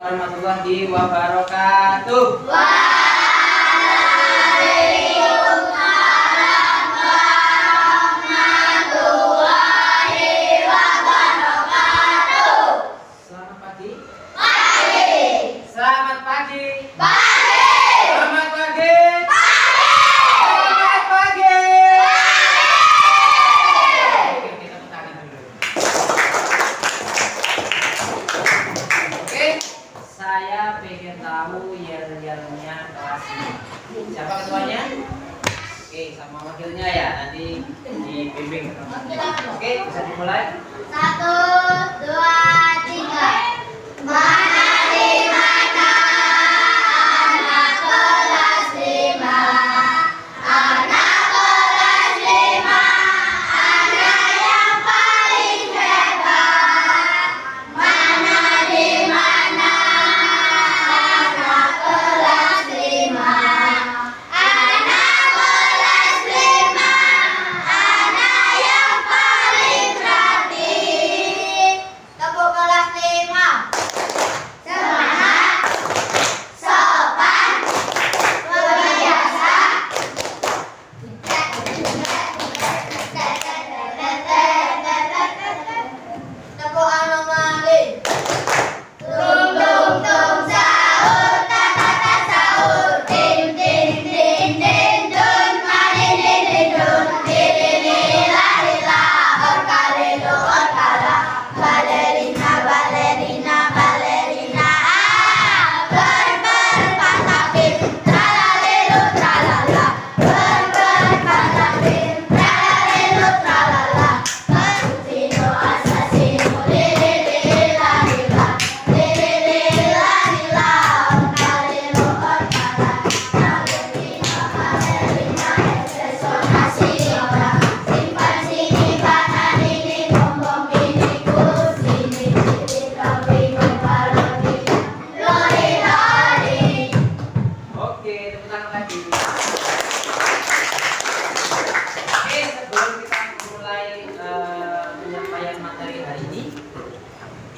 Warahmatullahi wabarakatuh. Selamat pagi. Selamat pagi. Selamat pagi. Selamat pagi. Oke, kita tepuk tangan dulu. Oke, saya pengen tahu yel-yelnya kelas ini. Siapa ketuanya? Oke, sama wakilnya ya, nanti dibimbing. Oke, bisa dimulai. 1, 2, 3. Mana di mana anak kelas 5? Anak kelas 5, anak yang paling hebat. Mana di mana anak kelas 5? Anak kelas 5, anak yang paling rajin. Tepuk kelas 5. Semangat, sopan, luar biasa. Tepuk anomali. Tung tung tung sahur, ta ta ta sahur. Din din din din dun, marin din din dun. Din din din la li la, orkalelo orkala. Balerina balerina balerina, berpatapin, tralalelo tralala. Berpatapin, tralalelo tralala. Asesino asesino, lili lili la lila, lili lili la lila, orkalelo orkala. Balerina balerina, persona siora, simpan sini kanan ini, bom bom ini kusini, sini tapi kembali, lori lori. Oke, tepuk tangan lagi. Oke, sebelum kita mulai penyampaian materi hari ini,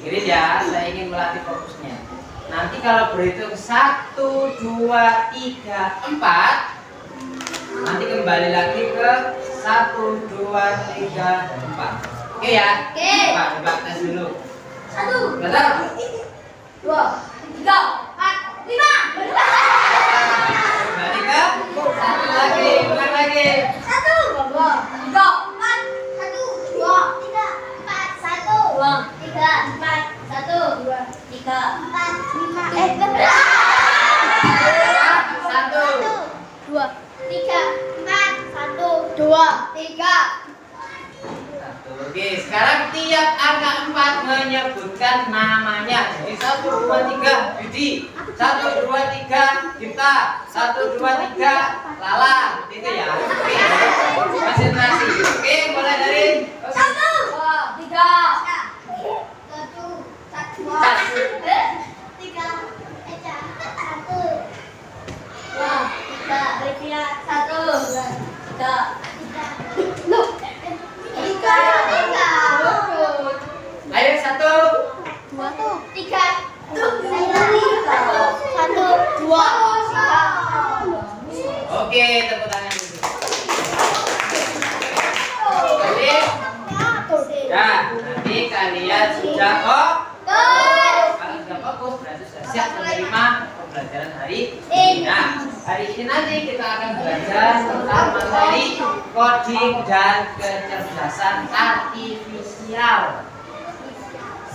ini ya, saya ingin melatih fokusnya. Nanti kalau berhitung 1, 2, 3, 4, nanti kembali lagi ke 1, 2, 3, 4. Oke ya? Oke. Coba tes dulu. 1, Betul? 2, 3, 4, 5. Kembali ke 1 lagi, ulang lagi. 1, 2, 3, 4. 1, 2, 3, 4. 1, 2, 3, 4. 1, 2, 3, 4, 5. Berapa? 1. 2, 3, 4. 1, 2, 3. Oke, sekarang tiap angka 4 menyebutkan namanya. Jadi 1, 2, 3 Yudi, 1, 2, 3 Gipta, 1, 2, 3 Lala, gitu ya. Oke, konsentrasi. Oke, mulai dari 1, 2, 3. Ayo 1. 3. 1, 2, 3. Oke, tepuk tangan dulu. Jadi, ya, nanti kalian sudah kok. Kalau sudah fokus berarti sudah siap menerima pembelajaran hari ini. Nah, hari ini nanti kita akan belajar tentang materi coding dan kecerdasan artifisial.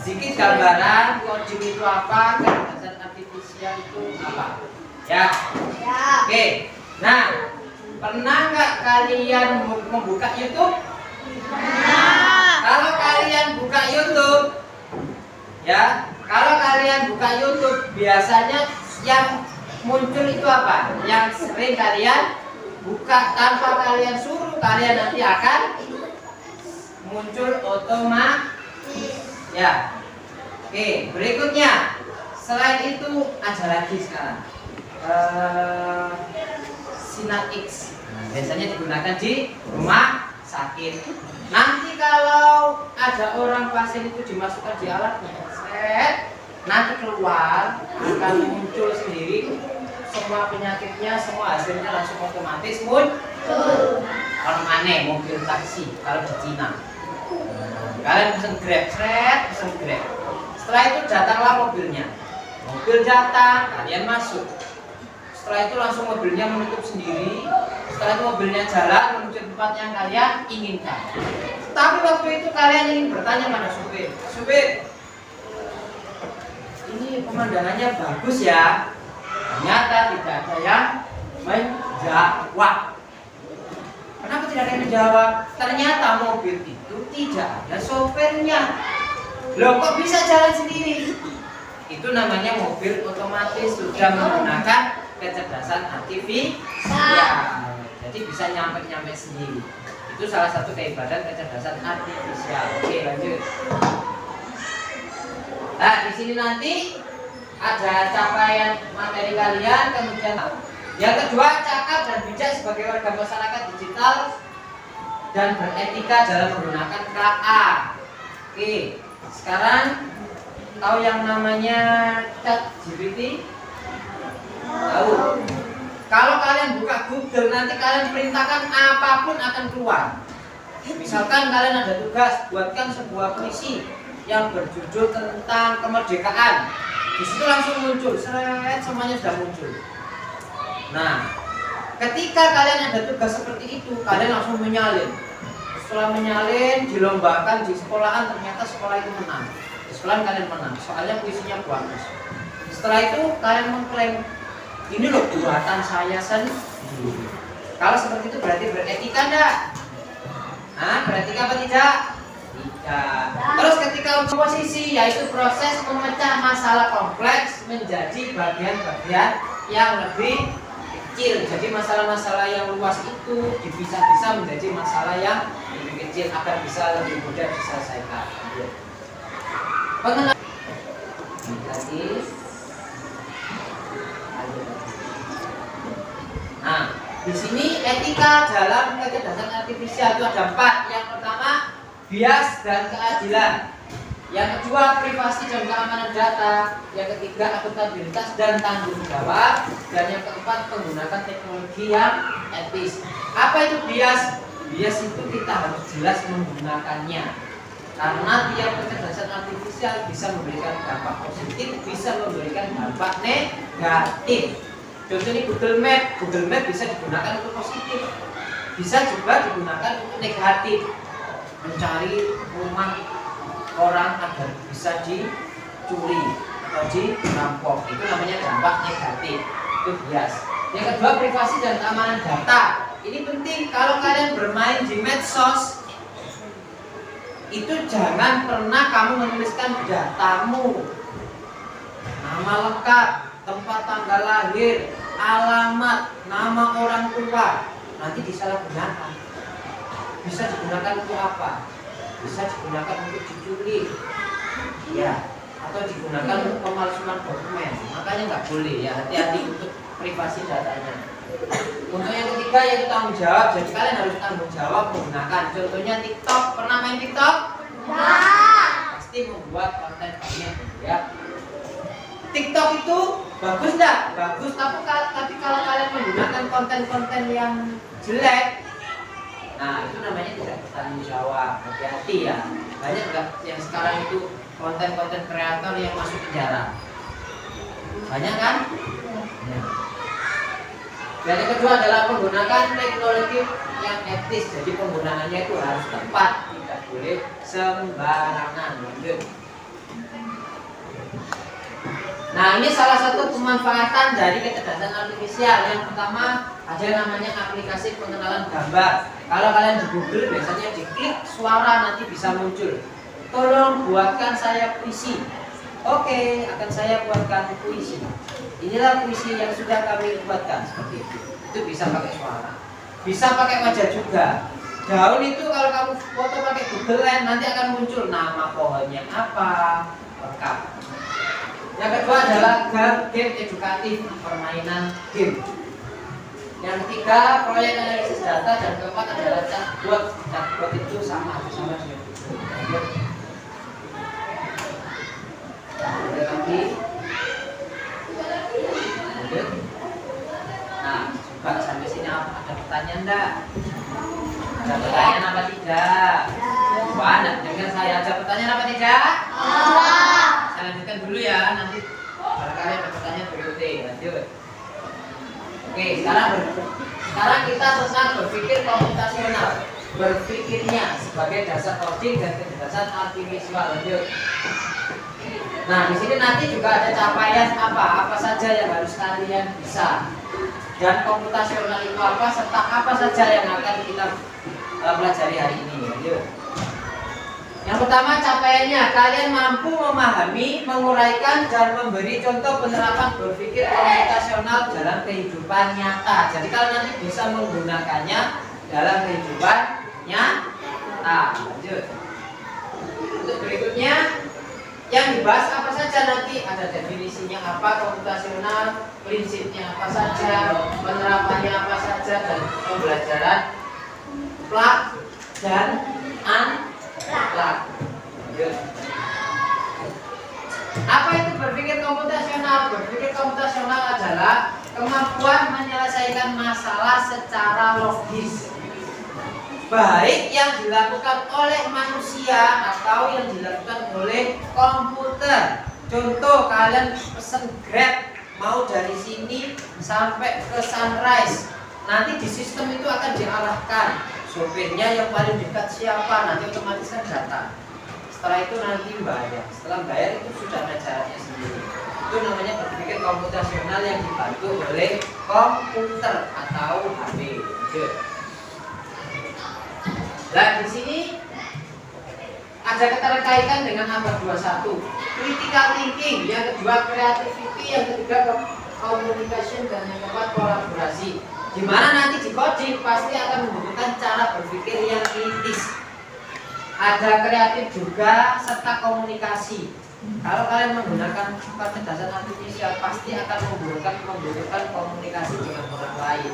Sedikit gambaran coding itu apa, kecerdasan artifisial itu apa. Ya. Oke. Nah, pernah nggak kalian membuka YouTube? Kalau kalian buka YouTube, ya, kalau kalian buka YouTube biasanya yang muncul itu apa? Yang sering kalian buka tanpa kalian suruh, kalian nanti akan muncul otomatis. Ya. Oke, berikutnya. Selain itu ada lagi sekarang. Sinapix. Biasanya digunakan di rumah sakit. Nanti kalau ada orang pasien itu dimasukkan di alat, Nanti keluar akan muncul sendiri semua penyakitnya, semua hasilnya langsung otomatis muncul. Orang aneh mobil taksi kalau di Cina. Kalian pesen Grab, pesen Grab. Setelah itu datanglah mobilnya. Mobil datang, kalian masuk. Setelah itu langsung mobilnya menutup sendiri. Setelah itu mobilnya jalan menuju tempat yang kalian inginkan. Tapi waktu itu kalian ingin bertanya pada supir, supir, ini pemandangannya bagus ya. Ternyata tidak ada yang menjawab. Kenapa tidak ada yang menjawab? Ternyata mobil itu tidak ada sopirnya. Loh, kok bisa jalan sendiri? Itu namanya mobil otomatis, sudah menggunakan kecerdasan artifisial. Jadi bisa nyampe sendiri. Itu salah satu kehebasan kecerdasan artifisial. Oke, lanjut. Nah, di sini nanti ada capaian materi kalian, kemudian yang kedua, cakap dan bijak sebagai warga masyarakat digital dan beretika dalam menggunakan KA. Oke, sekarang tahu yang namanya ChatGPT? Tahu. Kalau kalian buka Google, nanti kalian perintahkan apapun akan keluar. Misalkan kalian ada tugas, buatkan sebuah puisi yang berjudul tentang kemerdekaan. Di situ langsung muncul, semuanya sudah muncul. Nah, ketika kalian ada tugas seperti itu, kalian langsung menyalin. Setelah menyalin, dilombakan di sekolahan, ternyata sekolah itu menang. Di sekolah kalian menang, soalnya puisinya bagus. Setelah itu kalian mengklaim, ini loh buatan saya sendiri. Kalau seperti itu berarti beretika enggak? Nah, beretika apa tidak? Tidak. Terus ketika komposisi, yaitu proses memecah masalah kompleks menjadi bagian-bagian yang lebih kecil. Jadi masalah-masalah yang luas itu dipisah-pisah menjadi masalah yang lebih kecil agar bisa lebih mudah diselesaikan. Pengenalan lagi. Nah, di sini etika dalam kecerdasan artifisial itu ada 4. Yang pertama, bias dan keadilan. Yang kedua, privasi dan keamanan data. Yang ketiga, akuntabilitas dan tanggung jawab. Dan yang keempat, menggunakan teknologi yang etis. Apa itu bias? Bias itu kita harus jelas menggunakannya. Karena tiap kecerdasan artifisial bisa memberikan dampak positif, bisa memberikan dampak negatif. Contohnya Google Map bisa digunakan untuk positif, bisa juga digunakan untuk negatif, mencari rumah orang agar bisa dicuri atau dirampok. Itu namanya dampak negatif, itu bias. Yang kedua, privasi dan keamanan data. Ini penting. Kalau kalian bermain di medsos, itu jangan pernah kamu menuliskan datamu, nama lengkap, tempat tanggal lahir, alamat, nama orang tua. Nanti disalahgunakan. Bisa digunakan untuk apa? Bisa digunakan untuk dicuri, ya, atau digunakan untuk pemalsuan dokumen. Makanya nggak boleh, ya, hati-hati untuk privasi datanya. Untuk yang ketiga yaitu tanggung jawab. Jadi kalian harus tanggung jawab menggunakan. Contohnya TikTok. Pernah main TikTok? Ya. Pasti membuat konten banyak, ya. TikTok itu bagus nggak? Bagus. Tapi kalau kalian menggunakan konten-konten yang jelek, nah itu namanya tidak bertanggung jawab. Hati-hati ya. Banyak nggak yang sekarang itu konten-konten kreator yang masuk penjara? Banyak kan? Ya. Dan yang kedua adalah menggunakan teknologi yang etis. Jadi penggunaannya itu harus tepat, tidak boleh sembarangan. Lanjut. Nah, ini salah satu pemanfaatan dari kecerdasan artifisial. Yang pertama ada yang namanya aplikasi pengenalan gambar. Kalau kalian di Google biasanya diklik suara nanti bisa muncul. Tolong buatkan saya puisi. Oke, akan saya buatkan puisi. Inilah puisi yang sudah kami buatkan seperti itu. Itu bisa pakai suara, bisa pakai wajah juga. Daun itu kalau kamu foto pakai Google Lens nanti akan muncul nama pohonnya apa, lengkap. Yang kedua adalah game edukatif, permainan game. Yang ketiga, proyek analisis data, dan keempat adalah chatbot. Chatbot itu sama dengan Google. Lagi saya. Ada pertanyaan apa tidak? Saya lanjutkan dulu ya, nanti barangkali ada pertanyaan berikutnya. Lanjut. Oke, sekarang kita tentang berpikir komputasional. Berpikirnya sebagai dasar coding dan kecerdasan artifisial. Lanjut. Nah, di sini nanti juga ada capaian apa saja yang harus kalian bisa. Dan komputasional itu apa serta apa saja yang akan kita pelajari hari ini. Lanjut. Yang pertama capaiannya, kalian mampu memahami, menguraikan dan memberi contoh penerapan berpikir komputasional dalam kehidupan nyata. Jadi kalian nanti bisa menggunakannya dalam kehidupan nyata. Lanjut. Untuk berikutnya yang dibahas apa saja nanti, ada definisinya apa komputasional, prinsipnya apa saja, penerapannya apa saja, dan pembelajaran plug dan unplug. Apa itu berpikir komputasional? Berpikir komputasional adalah kemampuan menyelesaikan masalah secara logis, baik yang dilakukan oleh manusia atau yang dilakukan oleh komputer. Contoh, kalian pesen Grab mau dari sini sampai ke Sunrise, nanti di sistem itu akan diarahkan sopirnya yang paling dekat siapa, nanti otomatis kan datang. Setelah itu nanti bayar, setelah bayar itu sudah ada jaraknya sendiri. Itu namanya berpikir komputasional yang dibantu oleh komputer atau HP. Nah, di sini ada keterkaitan dengan abad 21. Critical thinking, yang kedua creativity, yang ketiga communication, dan yang keempat kolaborasi. Di mana nanti di coding pasti akan membutuhkan cara berpikir yang kritis. Ada kreatif juga serta komunikasi. Kalau kalian menggunakan kecerdasan artifisial pasti akan membutuhkan komunikasi dengan orang lain.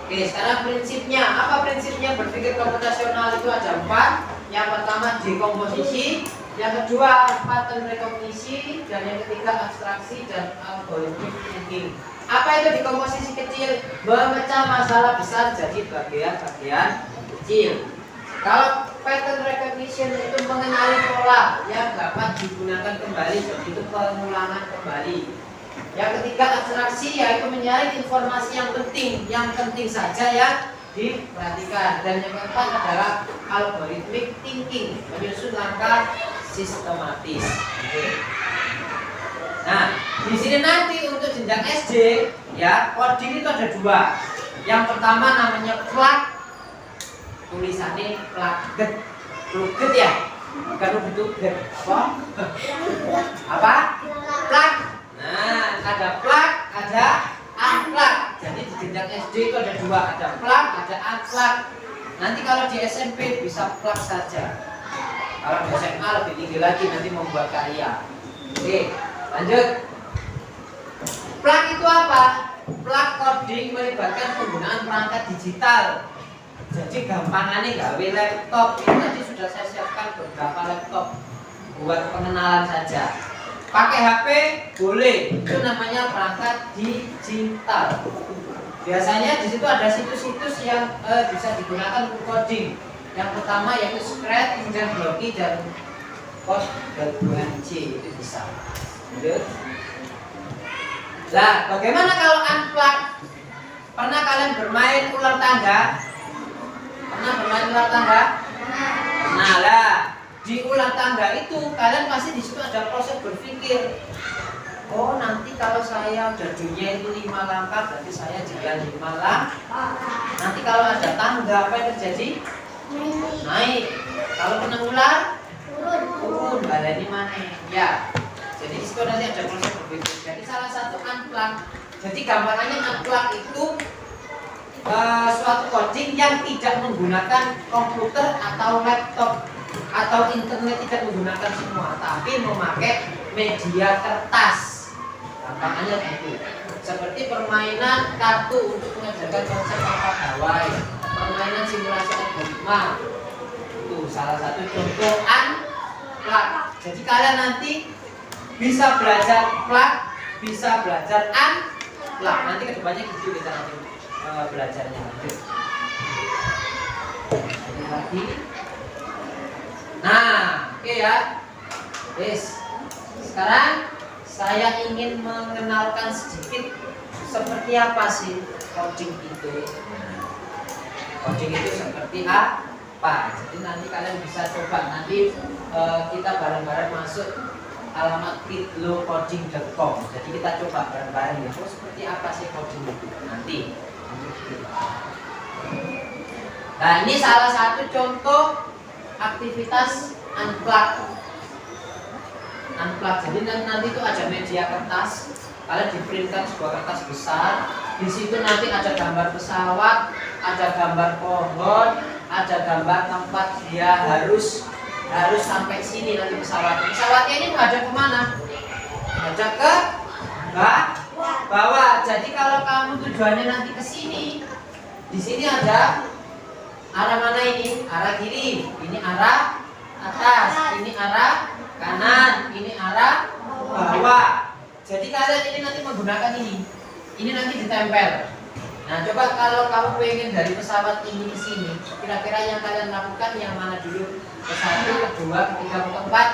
Oke, sekarang prinsipnya. Apa prinsipnya berpikir komputasional? Itu ada 4. Yang pertama dekomposisi, yang kedua pattern recognition, dan yang ketiga abstraksi dan algorithmic thinking. Apa itu dekomposisi kecil? Memecah masalah besar jadi bagian-bagian kecil. Kalau pattern recognition itu mengenali pola yang dapat digunakan kembali, jadi itu pengulangan kembali. Yang ketiga abstraksi, yaitu menyaring informasi yang penting saja yang diperhatikan. Dan yang keempat adalah algorithmic thinking, menyusun langkah sistematis. Nah, di sini nanti untuk jenjang SD ya, coding itu ada 2. Yang pertama namanya plug, tulisannya pluget, pluget ya, bukan pluget. Apa? Plug. Nah, ada plug, ada unplug. Jadi di jenjang SD itu ada 2, ada plug, ada unplug. Nanti kalau di SMP bisa plug saja. Kalau di SMA lebih tinggi lagi, nanti membuat karya. Oke, lanjut. Plug itu apa? Plug coding melibatkan penggunaan perangkat digital. Jadi gampangannya gawe laptop. Ini tadi sudah saya siapkan beberapa laptop buat pengenalan saja. Pakai HP boleh, itu namanya perangkat digital. Biasanya di situ ada situs-situs yang bisa digunakan untuk coding. Yang pertama yaitu Scratch, kemudian Blocky, dan Code.1c itu bisa. Nah, bagaimana kalau unplug? Pernah kalian bermain ular tangga? Pernah bermain ular tangga? Nah lah, di ular tangga itu kalian pasti di situ ada proses berpikir. Oh, nanti kalau saya dadunya itu 5 langkah, berarti saya jalan 5 langkah. Nanti kalau ada tangga, apa yang terjadi? Naik. Kalau kena ular, turun. Balani mana? Ya. Jadi di situ nanti ada proses berpikir. Jadi salah satu unplug. Jadi gambarannya unplug itu suatu coding yang tidak menggunakan komputer atau laptop atau internet, tidak menggunakan semua, tapi memakai media kertas. Gampangannya gitu. Seperti permainan kartu untuk mengajarkan konsep apa gawai, permainan simulasi algoritma. Itu salah satu contoh unplug. Jadi kalian nanti bisa belajar plug, bisa belajar unplug. Nanti kedepannya gitu kita nanti belajarnya. lagi. Nah, oke ya. Yes. Sekarang saya ingin mengenalkan sedikit seperti apa sih coding itu. Coding itu seperti apa? Jadi nanti kalian bisa coba, nanti kita bareng-bareng masuk alamat kitlocoding.com. Jadi kita coba bareng-bareng ya. Seperti apa sih coding itu nanti. Nah, ini salah satu contoh aktivitas unplug. Jadi nanti itu ada media kertas, kalian diprintkan sebuah kertas besar. Di situ nanti ada gambar pesawat, ada gambar pohon, ada gambar tempat dia harus sampai sini nanti pesawat. Pesawatnya ini menghadap kemana? Menghadap ke bawah. Jadi kalau kamu tujuannya nanti ke sini, di sini ada arah mana ini? Arah kiri. Ini arah atas. Ini arah kanan. Ini arah bawah. Jadi kalian ini nanti menggunakan ini. Ini nanti ditempel. Nah, coba kalau kamu pengen dari pesawat ini ke sini, kira-kira yang kalian lakukan yang mana dulu? Ke satu, ke dua, ke tiga, ke empat?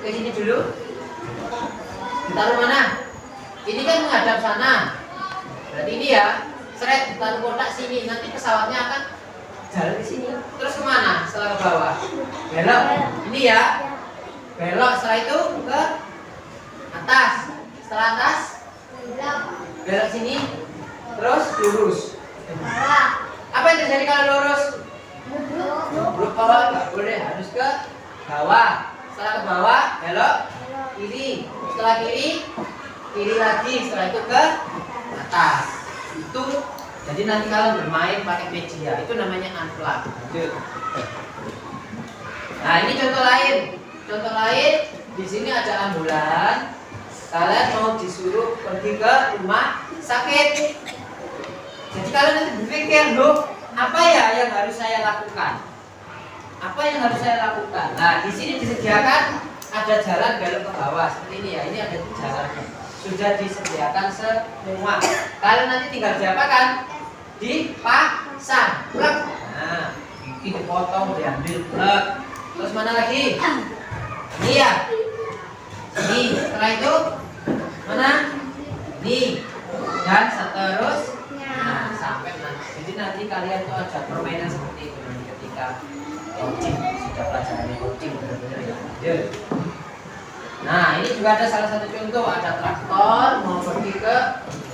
Ke sini dulu. Ditaruh mana? Ini kan menghadap sana. Berarti ini ya, seret ditaruh kotak sini. Nanti pesawatnya akan jalan ke sini. Terus kemana? Setelah ke bawah. Belok. Ini ya. Belok. Setelah itu ke atas. Setelah atas, belok sini. Terus lurus. Apa yang terjadi kalau lurus? Belok bawah nggak boleh, harus ke bawah. Setelah ke bawah, belok kiri. Setelah kiri lagi. Setelah itu ke atas. Itu jadi nanti kalian bermain pakai media, itu namanya unplug. Nah, ini contoh lain. Di sini ada ambulan. Kalian mau disuruh pergi ke rumah sakit. Jadi kalian nanti berpikir, loh, apa ya yang harus saya lakukan? Nah, di sini disediakan ada jalan belok ke bawah seperti ini ya. Ini ada jalan. Sudah disediakan semua. Kalian nanti tinggal diapakan? Dipasang. Plek. Nah, ini dipotong, diambil. Plek. Terus mana lagi? Ini ya. Ini. Setelah itu mana? Ini. Dan seterusnya. Nah, sampai nanti. Jadi nanti kalian tuh ada permainan seperti itu nanti ketika coding, sudah pelajari coding benar-benar ya. Nah, ini juga ada salah satu contoh, ada traktor mau pergi ke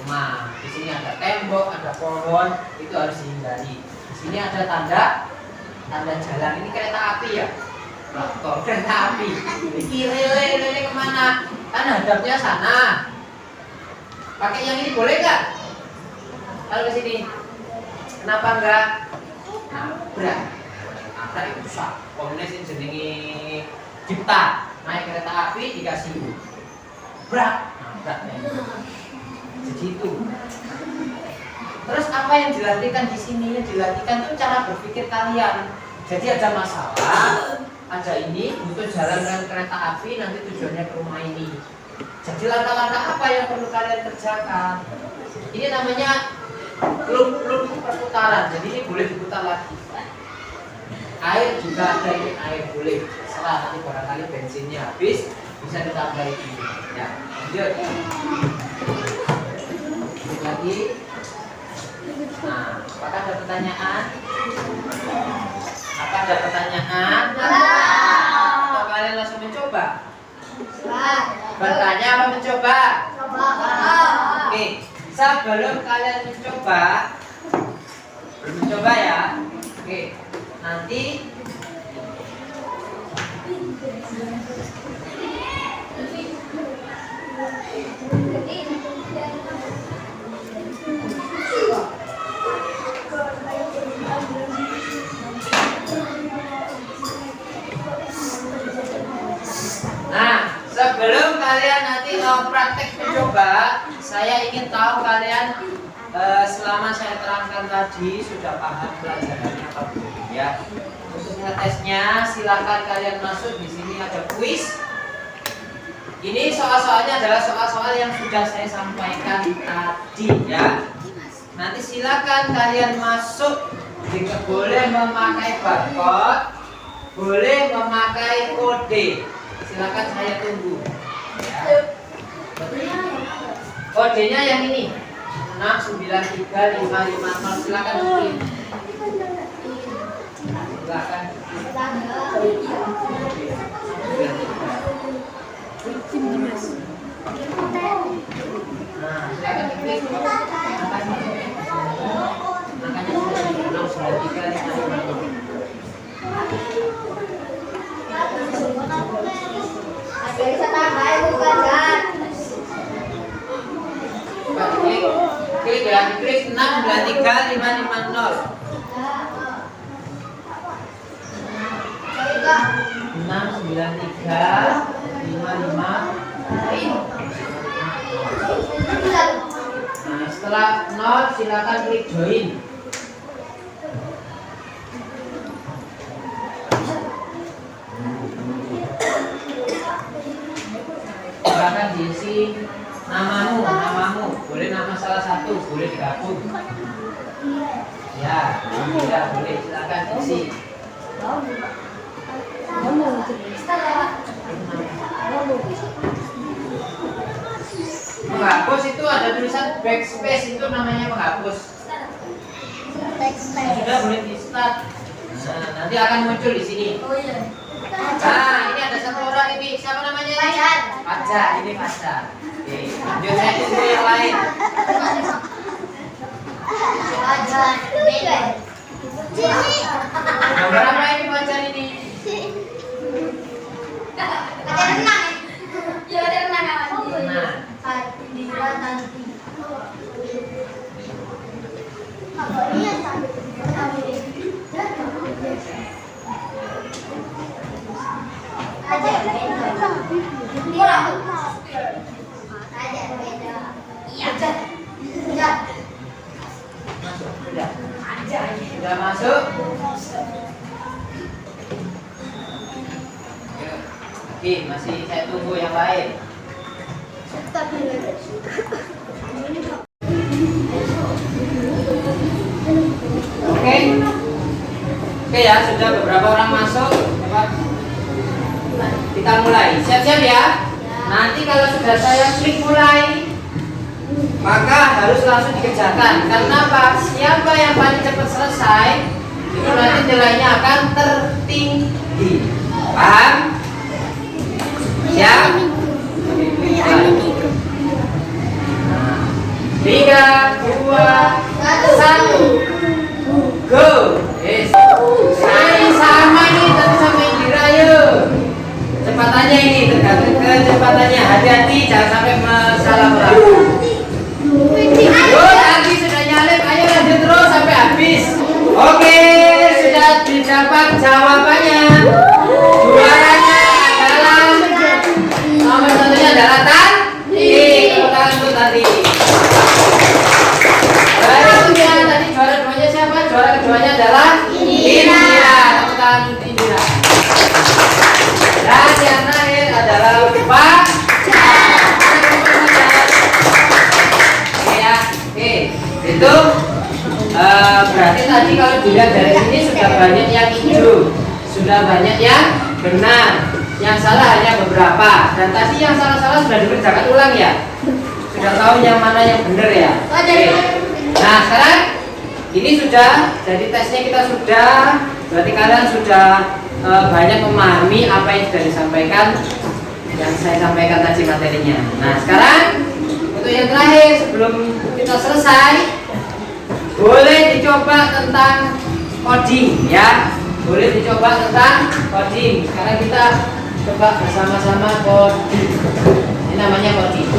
rumah. Di sini ada tembok, ada pohon, itu harus dihindari. Di sini ada tanda jalan. Ini kereta api ya, traktor kereta api. Ini lele kemana? Kan hadapnya sana. Pakai yang ini boleh nggak? Kalau ke sini, kenapa enggak? Nabrak. Nabrak itu susah. Komunis ini jenenge cipta. Naik kereta api dikasih nabrak. Jadi itu. Terus apa yang dilatihkan di sini? Yang dilatihkan itu cara berpikir kalian. Jadi ada masalah, ada ini, butuh jalan dengan kereta api, nanti tujuannya ke rumah ini. Jadi langkah-langkah apa yang perlu kalian kerjakan? Ini namanya loop perputaran. Jadi ini boleh diputar lagi. Air juga ada, ini air boleh. Setelah nanti barangkali bensinnya habis, bisa ditambah ini. Ya, lanjut. Lagi. Nah, apakah ada pertanyaan? Atau kalian langsung mencoba? Bertanya apa mencoba? Oke, sebelum kalian mencoba, ya. Oke, nanti sebelum kalian nanti praktek mencoba, saya ingin tahu kalian selama saya terangkan tadi sudah paham pelajarannya apa belum ya. Untuk ngetesnya silakan kalian masuk, di sini ada kuis. Ini soal-soalnya adalah soal-soal yang sudah saya sampaikan tadi ya. Nanti silakan kalian masuk. Jika boleh memakai barcode, boleh memakai kode. Silakan saya tunggu. Ya. Kodenya yang ini 6935550. Silakan pilih. Silakan. Nah, silakan diklik. Klik ya, klik 693550. 69355. Nah, setelah 0 silakan klik join. Silakan diisi namamu, boleh nama salah satu, boleh digabung. Ya, tidak boleh, silakan diisi. Menghapus itu ada tulisan backspace, itu namanya menghapus. Sudah boleh di start. Nah, nanti akan muncul di sini. Nah, ini ada satu orang ini, siapa namanya ini? Fajar, ini Fajar. Oke, lanjut saya tunggu yang lain. Nomor apa ini Fajar ini? Sudah masuk? Oke, masih saya tunggu yang lain. Oke ya, sudah beberapa orang masuk. Nah, kita mulai. Siap-siap ya. Nanti kalau sudah saya klik mulai, maka harus langsung dikerjakan. Karena apa? Siapa yang paling cepat selesai, itu nanti nilainya akan tertinggi. Paham? Siap? 3, 2, 1, go. Yes. Sama ini, tapi sama Indira yuk. Kecepatannya ini tergantung kecepatannya. Hati-hati, jangan sampai salah melangkah. Yuk, tadi sudah nyalip, ayo lanjut terus sampai habis. Oke, sudah didapat jawabannya. Juaranya adalah nomor satunya adalah Tanti. Tepuk tangan untuk Tanti. Berikutnya tadi juara duanya siapa? Juara keduanya adalah Indira. Tepuk tangan untuk Indira. Dan yang terakhir adalah Pak. Itu berarti tadi kalau dilihat dari sini sudah banyak yang hijau, sudah banyak yang benar, yang salah hanya beberapa. Dan tadi yang salah-salah sudah dikerjakan ulang ya, sudah tahu yang mana yang benar ya. Oke. Nah sekarang ini sudah, jadi tesnya kita sudah, berarti kalian sudah banyak memahami apa yang sudah disampaikan, yang saya sampaikan tadi materinya. Nah sekarang untuk yang terakhir sebelum kita selesai, boleh dicoba tentang coding ya, boleh dicoba tentang coding. Sekarang kita coba bersama-sama coding. Ini namanya coding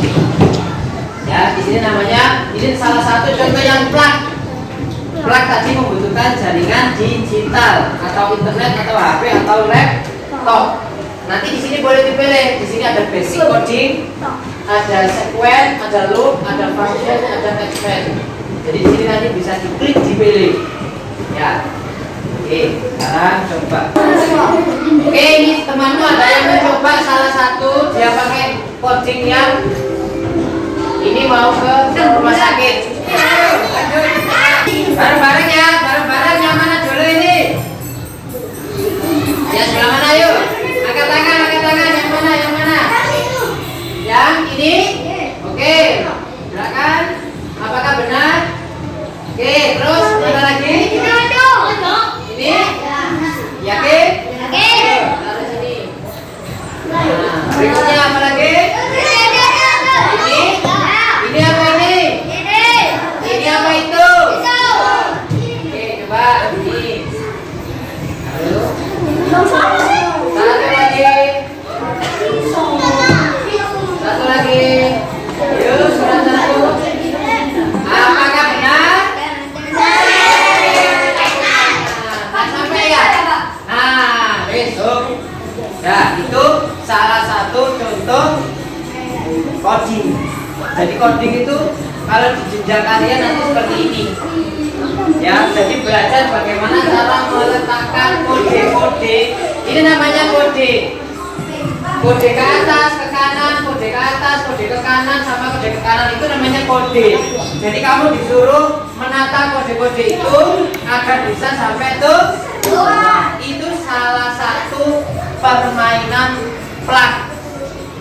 ya, di sini namanya, ini salah satu contoh yang plug. Plug tadi membutuhkan jaringan digital atau internet atau HP atau laptop. Nanti di sini boleh dipilih. Di sini ada basic coding, ada sequence, ada loop, ada function, ada extend. Jadi di sini nanti bisa diklik dipilih. Ya. Oke, sekarang coba. Oke, ini temanmu ada yang mencoba salah satu, dia pakai coding yang ini mau ke rumah sakit. lanjut. Bareng-bareng ya, bareng-bareng. Yang mana dulu ini? Yang sebelah mana yuk? Angkat tangan. Yang mana? Yang ini? Oke. Silakan. Apakah benar? Oke, terus ada lagi? Ini? Yakin? Taruh sini. Nah, berikutnya apa lagi? Ini? Ini apa ini? Ini apa itu? Oke, coba ini. Lalu satu lagi. Yuk, surat satu. Apakah benar? Nah, sampai ya. Nah, besok. Nah, itu salah satu contoh coding. Jadi coding itu kalau di jenjang kalian nanti seperti ini. Ya, jadi belajar bagaimana cara meletakkan kode-kode. Ini namanya kode. Kode ke atas, ke kanan, kode ke atas, kode ke kanan, sama kode ke kanan itu namanya kode. Jadi kamu disuruh menata kode-kode itu agar bisa sampai tuh. Nah, itu salah satu permainan plak.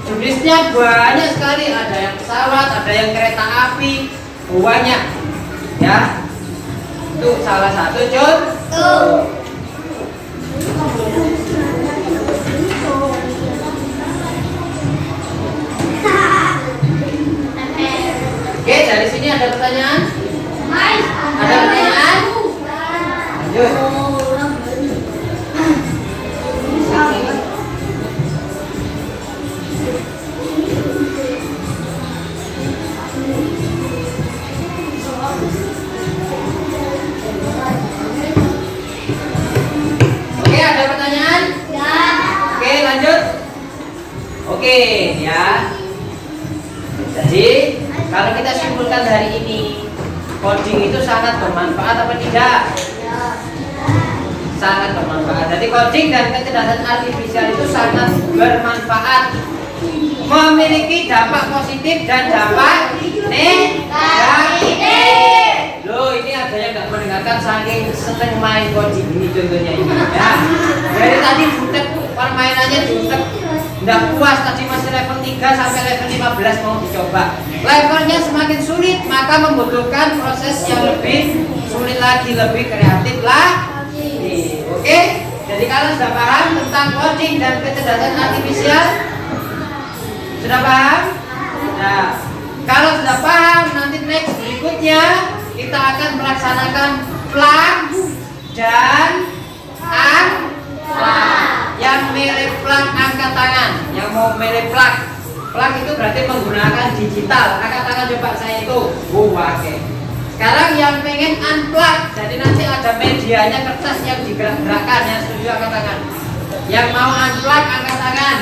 Jenisnya banyak sekali, ada yang pesawat, ada yang kereta api, banyak. Ya, itu salah satu contoh. Oke, dari sini ada pertanyaan? Ada pertanyaan? Lanjut. Oke, ada pertanyaan? Oke, lanjut. Oke, ya. Jadi, kalau kita simpulkan hari ini, coding itu sangat bermanfaat apa tidak? Sangat bermanfaat. Jadi coding dan kecerdasan artifisial itu sangat bermanfaat, memiliki dampak positif dan dampak negatif. Loh, ini ada yang nggak mendengarkan saking seneng main coding ini contohnya ini. Ya, dari tadi jutek permainannya jutek. Nggak puas tadi masih level 3 sampai level 15 mau dicoba. Levelnya semakin sulit maka membutuhkan proses yang lebih sulit lagi, lebih kreatif lagi. Oke? Jadi kalau sudah paham tentang coding dan kecerdasan artifisial, sudah paham? Nah, kalau sudah paham nanti next berikutnya kita akan melaksanakan plak dan yang milih plak angkat tangan. Yang mau milih plak itu berarti menggunakan digital. Angkat tangan coba saya itu. Oke. Sekarang yang pengen unplug, jadi nanti ada medianya kertas yang digerak-gerakkan. Yang setuju angkat tangan. Yang mau unplug angkat tangan.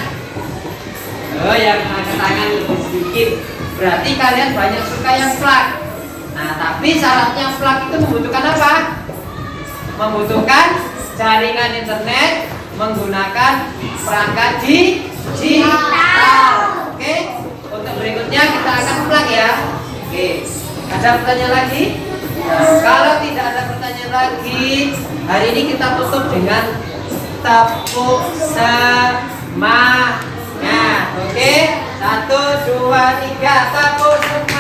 Oh, yang angkat tangan lebih sedikit. Berarti kalian banyak suka yang plug. Nah, tapi syaratnya plug itu membutuhkan apa? Membutuhkan jaringan internet menggunakan perangkat digital. Oke, untuk berikutnya kita akan plug ya. Oke, ada pertanyaan lagi? Nah, kalau tidak ada pertanyaan lagi, hari ini kita tutup dengan tepuk semangat. Oke, 1, 2, 3, tepuk semangat.